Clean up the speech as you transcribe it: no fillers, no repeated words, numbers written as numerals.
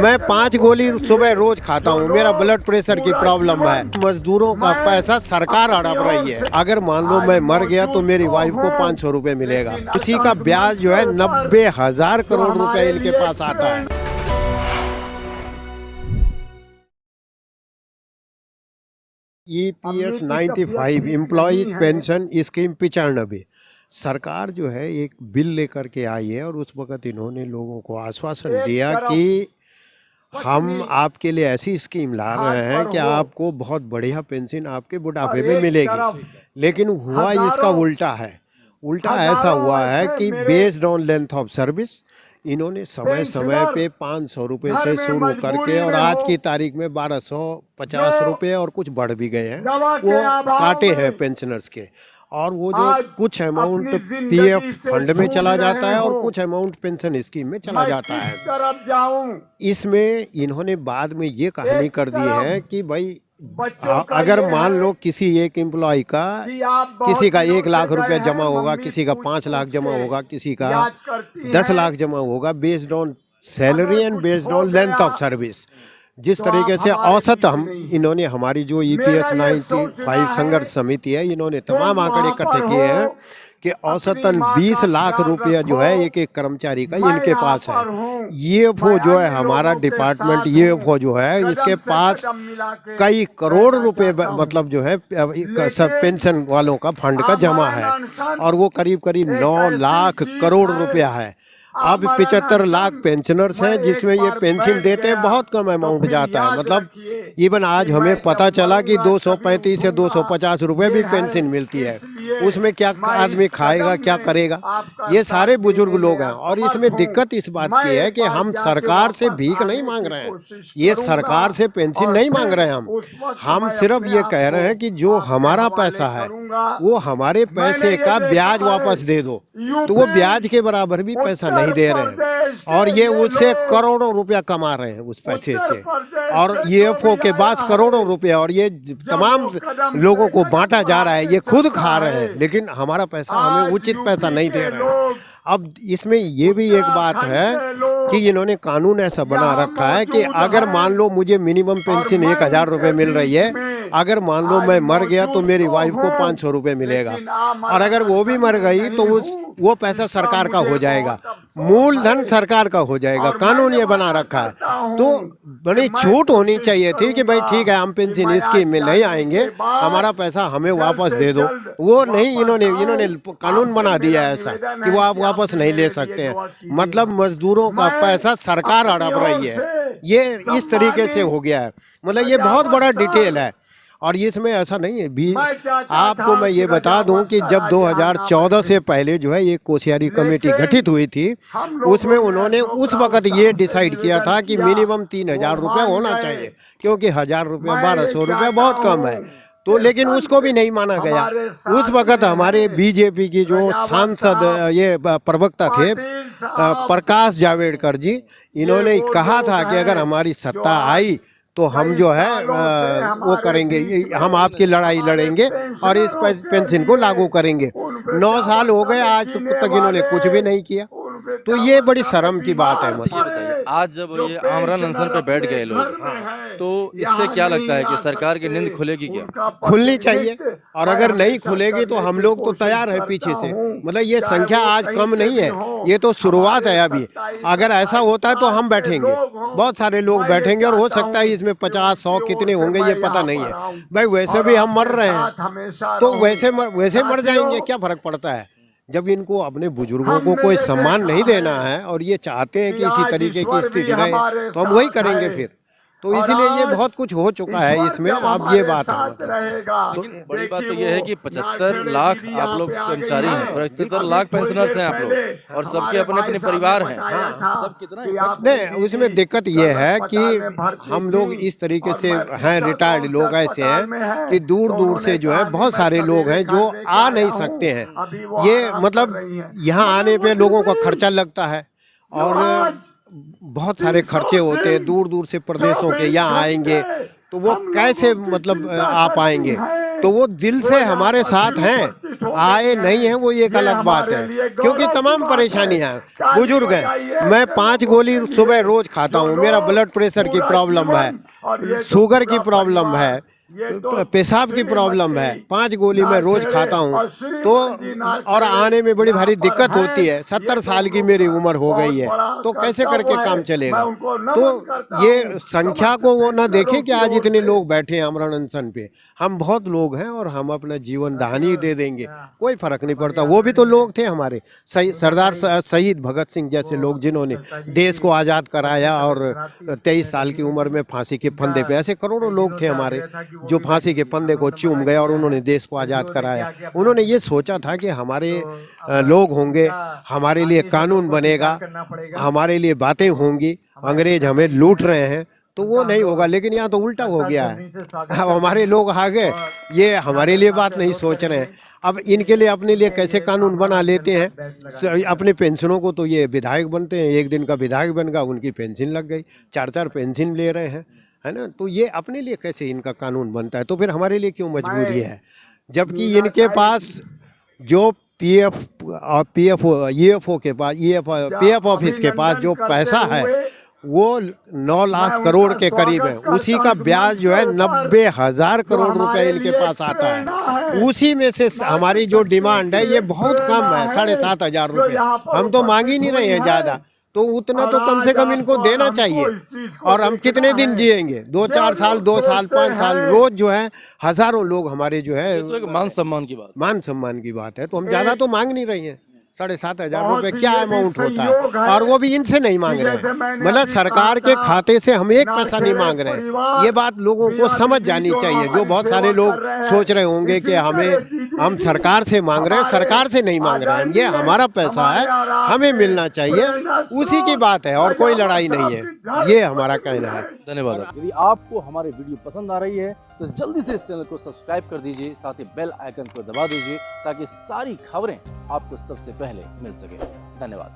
मैं 5 गोली सुबह रोज खाता हूँ। मेरा ब्लड प्रेशर की प्रॉब्लम है। मजदूरों का पैसा सरकार हड़प रही है। अगर मान लो मैं मर गया तो मेरी वाइफ को 500 रुपए मिलेगा। उसी का ब्याज जो है 90,000 करोड़ रुपए इनके पास आता है। EPS 95 एम्प्लॉयज पेंशन स्कीम 95 सरकार जो है एक बिल लेकर के आई है और उस वक्त इन्होंने लोगों को आश्वासन दिया कि हम आपके लिए ऐसी स्कीम ला रहे हैं कि आपको बहुत बढ़िया पेंशन आपके बुढ़ापे में मिलेगी। लेकिन हुआ इसका उल्टा है। उल्टा ऐसा हुआ है कि based on length of service इन्होंने समय समय पे 500 रुपये से शुरू करके और आज की तारीख में 1250 रुपये और कुछ बढ़ भी गए हैं, वो काटे हैं पेंशनर्स के। और वो जो कुछ अमाउंट PF फंड में चला जाता है और कुछ अमाउंट पेंशन स्कीम में चला जाता है। इसमें इन्होंने बाद में ये कहानी कर दी है कि भाई अगर मान लो किसी एक एम्प्लॉय का किसी का 1 लाख रुपया जमा होगा, किसी का 5 लाख जमा होगा, किसी का 10 लाख जमा होगा, based on salary and based on length of service. जिस तरीके से औसत इन्होंने हमारी जो EPS 95 संघर्ष समिति है, इन्होंने तमाम आंकड़े इकट्ठे किए हैं कि औसतन 20 लाख रुपया जो है एक एक कर्मचारी का इनके पास है। EFO जो है हमारा डिपार्टमेंट, EFO जो है इसके पास कई करोड़ रुपए मतलब जो है सब पेंशन वालों का फंड का जमा है और वो करीब करीब 9 लाख करोड़ रुपया है। अब 75 लाख पेंशनर्स हैं जिसमें ये पेंशन देते हैं, बहुत कम अमाउंट जाता है। मतलब इवन आज हमें पता चला कि 235 से 250 रुपए भी पेंशन मिलती है। उसमें क्या आदमी खाएगा, क्या करेगा? ये सारे बुजुर्ग लोग हैं। और इसमें दिक्कत इस बात की है कि हम सरकार से भीख नहीं मांग रहे हैं, ये सरकार से पेंशन नहीं मांग रहे हैं। हम सिर्फ ये कह रहे हैं कि जो हमारा पैसा है वो हमारे पैसे का ब्याज वापस दे दो। तो वो ब्याज के बराबर भी पैसा नहीं दे रहे हैं और ये उससे करोड़ों रुपया कमा रहे हैं उस पैसे से। और EFO के पास करोड़ों रुपया और ये तमाम लोगों को बांटा जा रहा है, ये खुद खा रहे हैं, लेकिन हमारा पैसा हमें उचित पैसा नहीं दे रहे हैं। अब इसमें ये भी एक बात है कि इन्होंने कानून ऐसा बना रखा है कि अगर मान लो मुझे मिनिमम पेंशन 1000 रुपये मिल रही है, अगर मान लो मैं मर गया तो मेरी वाइफ को 500 रुपये मिलेगा और अगर वो भी मर गई तो वो पैसा सरकार का हो जाएगा, मूलधन सरकार का हो जाएगा। कानून ये बना रखा है। तो बड़ी छूट होनी चाहिए थी कि भाई ठीक है, हम पेंशन स्कीम में नहीं आएंगे, हमारा पैसा हमें वापस दे दो। वो नहीं, इन्होंने कानून बना दिया है ऐसा कि वो आप वापस नहीं ले सकते हैं। मतलब मजदूरों का पैसा सरकार हड़प रही है। ये इस तरीके से हो गया है। मतलब ये बहुत बड़ा डिटेल है और इसमें ऐसा नहीं है भी। आपको मैं ये बता दूं कि जब 2014 से पहले जो है ये कोश्यारी कमेटी गठित हुई थी, उसमें उन्होंने उस वक्त ये डिसाइड किया था कि मिनिमम 3000 रुपये होना चाहिए, क्योंकि 1000 रुपये 1200 रुपये बहुत कम है। तो लेकिन उसको भी नहीं माना गया। उस वक्त हमारे BJP की जो सांसद ये प्रवक्ता थे प्रकाश जावड़ेकर जी, इन्होंने कहा था कि अगर हमारी सत्ता आई तो हम जो है वो करेंगे, हम आपकी लड़ाई लड़ेंगे और इस पेंशन को लागू करेंगे। 9 साल हो गए, आज तक इन्होंने कुछ भी नहीं किया। तो ये बड़ी शर्म की बात है। मतलब आज जब ये आमरण अनशन पे बैठ गए लोग, तो इससे क्या लगता है कि सरकार की नींद खुलेगी क्या? खुलनी चाहिए, और अगर नहीं खुलेगी तो हम लोग तो तैयार है पीछे से। मतलब ये संख्या आज कम नहीं है, ये तो शुरुआत है अभी। अगर ऐसा होता है तो हम बैठेंगे, बहुत सारे लोग बैठेंगे और हो सकता है इसमें 50-100 कितने होंगे ये पता नहीं है। भाई वैसे भी हम मर रहे हैं तो वैसे मर जाएंगे, क्या फर्क पड़ता है? जब इनको अपने बुजुर्गों को कोई सम्मान नहीं देना है और ये चाहते हैं कि इसी तरीके की स्थिति रहे, तो हम वही करेंगे फिर। तो इसीलिए ये बहुत कुछ हो चुका है इसमें। अब ये बात है। लेकिन बड़ी बात तो ये है कि 75 लाख आप लोग कर्मचारी हैं और 75 लाख पेंशनर्स हैं आप लोग, और सबके अपने अपने परिवार हैं। सब कितना नहीं, उसमें दिक्कत ये है कि हम लोग इस तरीके से हैं, रिटायर्ड लोग ऐसे हैं कि दूर दूर से जो है बहुत सारे लोग हैं जो आ नहीं सकते हैं। ये मतलब यहाँ आने पे लोगों का खर्चा लगता है और बहुत सारे खर्चे होते हैं। दूर दूर से प्रदेशों के यहाँ आएंगे तो वो कैसे मतलब आ पाएंगे? तो वो दिल से हमारे साथ हैं, आए नहीं है वो एक अलग बात है, क्योंकि तमाम परेशानियां हैं। बुजुर्ग हैं, मैं 5 गोली सुबह रोज खाता हूँ, मेरा ब्लड प्रेशर की प्रॉब्लम है, शुगर की प्रॉब्लम है, पेशाब की प्रॉब्लम है, 5 गोली मैं रोज खाता हूँ, तो और आने में बड़ी भारी दिक्कत होती है। 70 साल की मेरी उम्र हो गई है, तो कैसे करके काम चलेगा? तो ये संख्या को वो ना देखें कि आज इतने लोग बैठे हैं आमरण अनशन पे। हम बहुत लोग हैं और हम अपना जीवन दान ही दे देंगे, कोई फर्क नहीं पड़ता। वो भी तो लोग थे हमारे, सरदार शहीद भगत सिंह जैसे लोग, जिन्होंने देश को आज़ाद कराया और 23 साल की उम्र में फांसी के फंदे पे, ऐसे करोड़ों लोग थे हमारे जो फांसी के फंदे को चूम गए और उन्होंने देश को आज़ाद कराया। उन्होंने ये सोचा था कि हमारे लोग होंगे, हमारे लिए कानून बनेगा, हमारे लिए बातें होंगी, अंग्रेज हमें लूट रहे हैं, तो वो नहीं होगा। लेकिन यहाँ तो उल्टा हो गया है, अब हमारे लोग आ गए, ये हमारे लिए बात नहीं सोच रहे हैं। अब इनके लिए अपने लिए कैसे कानून बना लेते हैं। अपने पेंशनों को तो ये विधायक बनते हैं, एक दिन का विधायक बन गया, उनकी पेंशन लग गई, 4-4 पेंशन ले रहे हैं, है ना। तो ये अपने लिए कैसे इनका कानून बनता है? तो फिर हमारे लिए क्यों मजबूरी है? जबकि इनके पास जो ईएफओ के पास, पीएफ ऑफिस के पास जो पैसा है वो 9 लाख करोड़ के करीब है। उसी का ब्याज जो है 90,000 करोड़ रुपए इनके पास आता है। उसी में से हमारी जो डिमांड है ये बहुत कम है, 7,500 रुपये। हम तो मांग ही नहीं रहे हैं ज़्यादा, तो उतना तो कम से कम इनको देना चाहिए। और हम कितने दिन जिएंगे? 2-4 साल, 2 साल, 5 साल, रोज जो है हजारों लोग हमारे जो है, तो एक मान सम्मान की बात, मान सम्मान की बात है। तो हम ज़्यादा तो मांग नहीं रहे हैं, 7,500 रुपये क्या अमाउंट होता है? और वो भी इनसे नहीं मांग रहे हैं, मतलब सरकार के खाते से हम एक पैसा नहीं मांग रहे हैं। ये बात लोगों को समझ जानी चाहिए। जो बहुत सारे लोग सोच रहे होंगे कि हम सरकार से मांग रहे हैं, सरकार से नहीं मांग रहे हैं, ये हमारा पैसा है, हमें मिलना चाहिए, उसी की बात है और कोई लड़ाई नहीं है, ये हमारा कहना है। धन्यवाद। यदि आपको हमारी वीडियो पसंद आ रही है तो जल्दी से इस चैनल को सब्सक्राइब कर दीजिए, साथ ही बेल आइकन को दबा दीजिए ताकि सारी खबरें आपको सबसे पहले मिल सके। धन्यवाद।